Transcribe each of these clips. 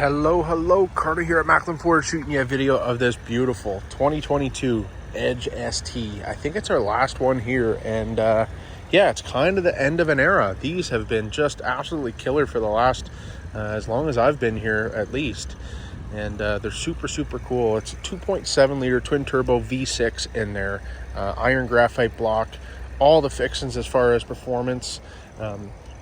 Hello, Carter here at Macklin Ford shooting you a video of this beautiful 2022 Edge ST. I think it's our last one here, and yeah, it's kind of the end of an era. These have been just absolutely killer for the last, as long as I've been here at least, and they're super cool. It's a 2.7 liter twin turbo V6 in there, iron graphite block, all the fixings as far as performance,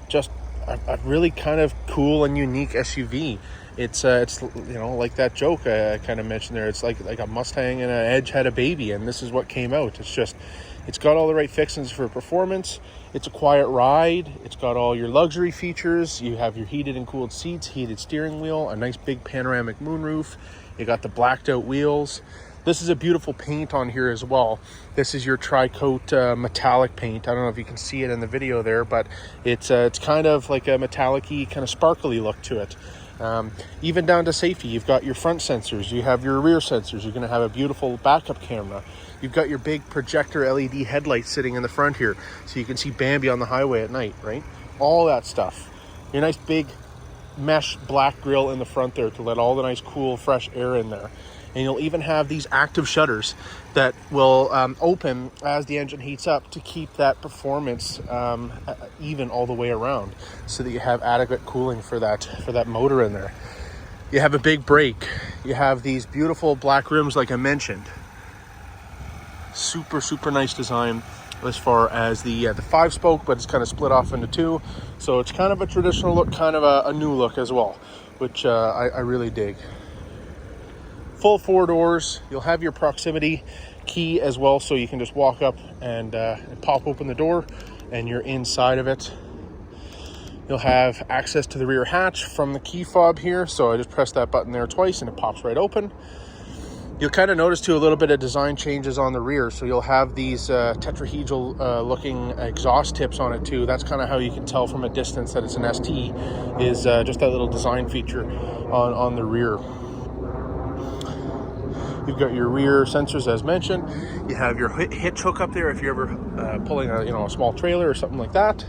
just a really kind of cool and unique SUV. It's you know, like that joke I kind of mentioned there. It's like a Mustang and an Edge had a baby, and this is what came out. It's got all the right fixings for performance. It's a quiet ride. It's got all your luxury features. You have your heated and cooled seats, heated steering wheel, a nice big panoramic moonroof. You got the blacked out wheels. This is a beautiful paint on here as well. This is your tri-coat metallic paint. I don't know if you can see it in the video there, but it's kind of like a metallic-y, kind of sparkly look to it. Even down to safety, you've got your front sensors, you have your rear sensors, you're going to have a beautiful backup camera. You've got your big projector LED headlights sitting in the front here, so you can see Bambi on the highway at night, right? All that stuff. Your nice big mesh black grille in the front there to let all the nice cool fresh air in there. And you'll even have these active shutters that will open as the engine heats up to keep that performance even all the way around, so that you have adequate cooling for that motor in there. You have a big brake. You have these beautiful black rims like I mentioned. Super nice design as far as the 5-spoke, but it's kind of split off into two. So it's kind of a traditional look, kind of a new look as well, which I really dig. Full 4 doors. You'll have your proximity key as well, so you can just walk up and pop open the door and you're inside of it. You'll have access to the rear hatch from the key fob here, so I just press that button there twice and it pops right open. You'll kind of notice too a little bit of design changes on the rear, so you'll have these tetrahedral looking exhaust tips on it too. That's kind of how you can tell from a distance that it's an ST, is just that little design feature on the rear. You've got your rear sensors as mentioned. You have your hitch hook up there if you're ever pulling a small trailer or something like that.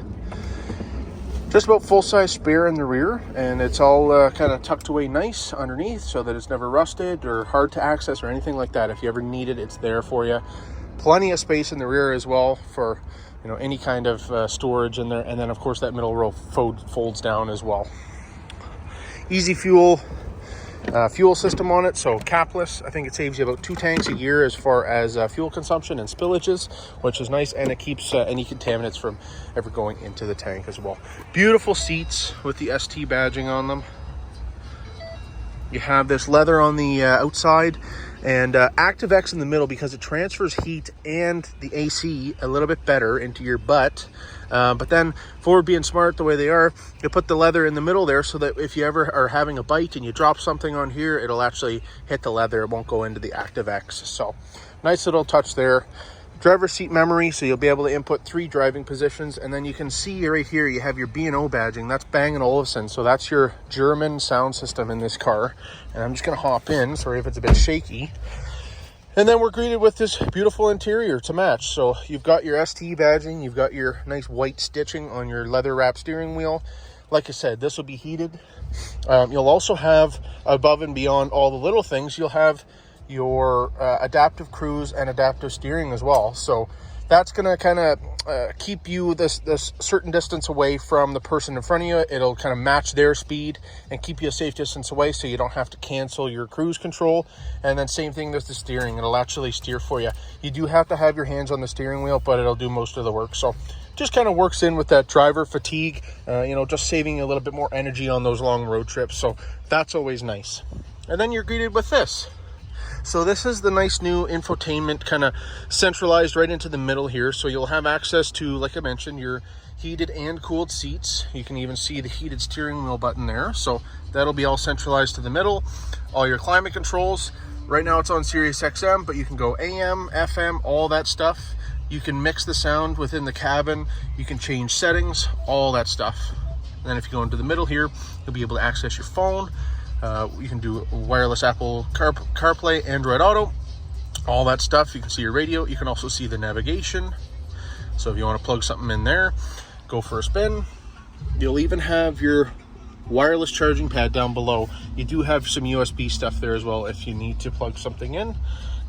Just about full-size spare in the rear, and it's all kind of tucked away nice underneath so that it's never rusted or hard to access or anything like that. If you ever need it, it's there for you. Plenty of space in the rear as well for any kind of storage in there, and then of course that middle row folds down as well. Easy fuel system on it, so capless. I think it saves you about 2 tanks a year as far as fuel consumption and spillages, which is nice, and it keeps any contaminants from ever going into the tank as well. Beautiful seats with the ST badging on them. You have this leather on the outside, and ActiveX in the middle, because it transfers heat and the AC a little bit better into your butt. But then Ford being smart the way they are, you put the leather in the middle there so that if you ever are having a bite and you drop something on here, it'll actually hit the leather. It won't go into the ActiveX. So nice little touch there. Driver's seat memory, so you'll be able to input 3 driving positions, and then you can see right here you have your B&O badging. That's Bang & Olufsen, so that's your German sound system in this car. And I'm just going to hop in, sorry if it's a bit shaky. And then we're greeted with this beautiful interior to match. So you've got your ST badging, you've got your nice white stitching on your leather wrap steering wheel. Like I said, this will be heated. You'll also have, above and beyond all the little things, you'll have your adaptive cruise and adaptive steering as well. So that's going to kind of keep you this certain distance away from the person in front of you. It'll kind of match their speed and keep you a safe distance away, so you don't have to cancel your cruise control. And then same thing with the steering. It'll actually steer for you. You do have to have your hands on the steering wheel, but it'll do most of the work. So just kind of works in with that driver fatigue, just saving you a little bit more energy on those long road trips. So that's always nice. And then you're greeted with this. So this is the nice new infotainment, kind of centralized right into the middle here. So you'll have access to, like I mentioned, your heated and cooled seats. You can even see the heated steering wheel button there. So that'll be all centralized to the middle. All your climate controls. Right now it's on Sirius XM, but you can go AM, FM, all that stuff. You can mix the sound within the cabin. You can change settings, all that stuff. And then if you go into the middle here, you'll be able to access your phone. You can do wireless Apple CarPlay, Android Auto, all that stuff. You can see your radio. You can also see the navigation. So if you want to plug something in there, go for a spin. You'll even have your wireless charging pad down below. You do have some USB stuff there as well if you need to plug something in.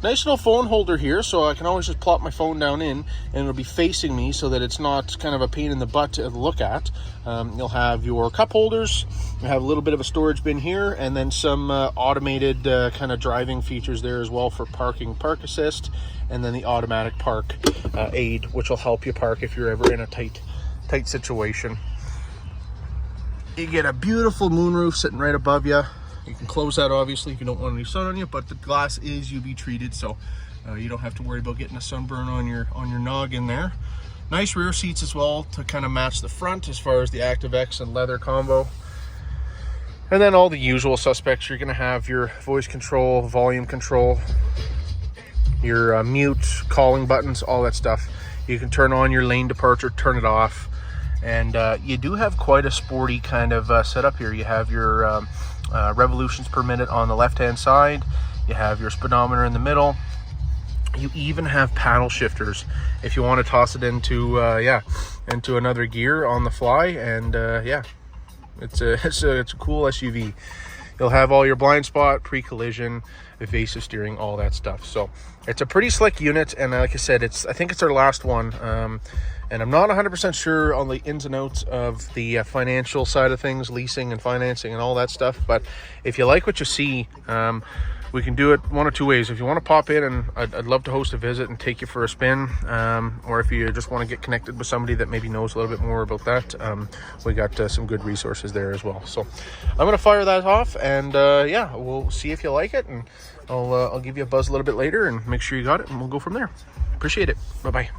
Nice little phone holder here, so I can always just plop my phone down in and it'll be facing me so that it's not kind of a pain in the butt to look at. You'll have your cup holders, you have a little bit of a storage bin here, and then some automated kind of driving features there as well for parking, park assist, and then the automatic park aid, which will help you park if you're ever in a tight situation. You get a beautiful moonroof sitting right above you. You can close that obviously if you don't want any sun on you, but the glass is UV treated, so you don't have to worry about getting a sunburn on your noggin there. Nice rear seats as well to kind of match the front as far as the ActiveX and leather combo. And then all the usual suspects. You're going to have your voice control, volume control, your mute, calling buttons, all that stuff. You can turn on your lane departure, turn it off, and you do have quite a sporty kind of setup here. You have your revolutions per minute on the left hand side, you have your speedometer in the middle, you even have paddle shifters if you want to toss it into into another gear on the fly. And yeah, it's a cool SUV. You'll have all your blind spot, pre-collision, evasive steering, all that stuff. So it's a pretty slick unit, and like I said, I think it's our last one. And I'm not 100% sure on the ins and outs of the financial side of things, leasing and financing and all that stuff. But if you like what you see, we can do it one of two ways. If you want to pop in, and I'd love to host a visit and take you for a spin, or if you just want to get connected with somebody that maybe knows a little bit more about that, we got some good resources there as well. So I'm going to fire that off, and yeah, we'll see if you like it, and I'll give you a buzz a little bit later and make sure you got it, and we'll go from there. Appreciate it. Bye-bye.